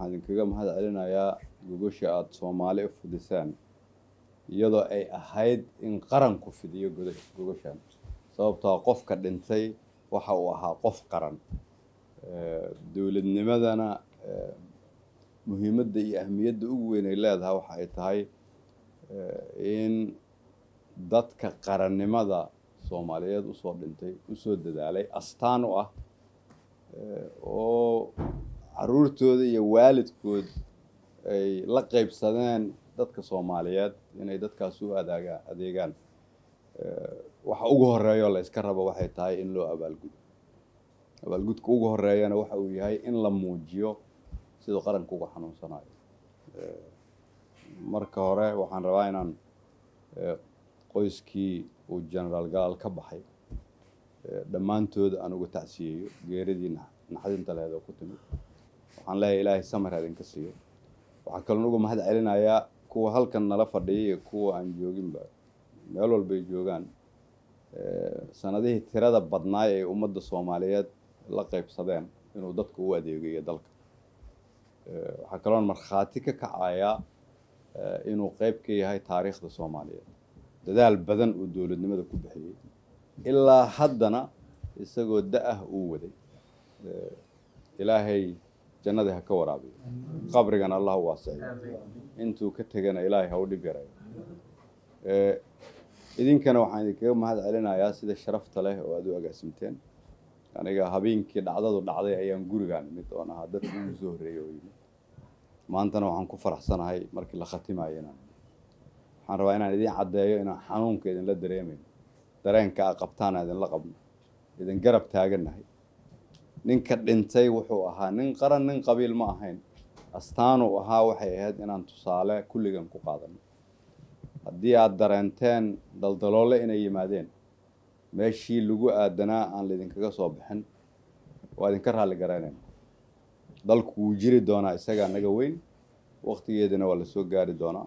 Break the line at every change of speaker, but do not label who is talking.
waxaan idinkaga mahad celinayaa gogosha aad Soomaali u fidisaan iyadoo ay ahayd in qaranku fidiyo gogoshan sababtoo qofka dhintay waxa uu ahaa qof qaran dawladnimadana muhiimadda iyo ahmiyadda ugu weyn ay leedahay waxa ay tahay in dadka qarannimada Soomaaliyeed u soo dhintay u soo dadaalay astaan u ah oo caruurtooda iyo waalidkood ay la qaybsadeen dadka Soomaaliyeed inay dadkaas u adeegaan waxa ugu horeeyo la iska rabo waxay tahay in loo abaalgudka ugu horeeyana waxa uu yahay in la muujiyo sida qaranku uga xanuunsanayo marka hore waxaan rabaa inaan qoyskii uu General Gaal ka baxay dhammaantood aan uga tacsiyeeyo geeridii naxdinta leedo ku timid waxaan leeyahay Ilaahay samir idinka siiyo waxa kale ugu mahad celinayaa kuwa halkan nala fadhiyay kuwa aan jooginba meel walba ay joogaan sanadihii tirada badnaa ee ummadda Soomaaliyeed la qaybsadeen inuu dadku u adeegayo dalka waxa kale oo marxaati ka kacaya inuu qayb ka yahay taariikhda Soomaaliyeed dadaal badan oo dawladnimada ku bixiyay ilaa haddana isagoo da'ah uu waday Ilaahay jannada ha ka waraabiyo qabrigan Allah waasiyo intuu ka tagana Ilaahay ha u dhib yareeyo idinkana waxaan idinkaga mahad celinayaa sida sharafta leh oo aad u agaasimteen aniga habeenkii dhacdadu dhacday ayaan gurigaan mid oo ahaa dadkii ugu soo horeeyay maantana waxaan ku faraxsanahay markii la khatimaayay waxaan rabaa inaan idin cadeeyo inaan xanuunka idin la dareemeyn dareenka qabtaan idin la qabno idin garab taaganahay ninka dhintay wuxuu ahaa nin qaran nin qabiil ma ahayn astaanu ahaa waxay ahayd inaan tusaale kulligan ku qaadano haddii aad dareenteen daldaloole inay yimaadeen meeshii lagu aadanaa aan idinkaga soo bixin waa idinka raali garaynayna dalku wuu jiri doonaa isaga naga weyn waqtigeedana waa la soo gaari doonaa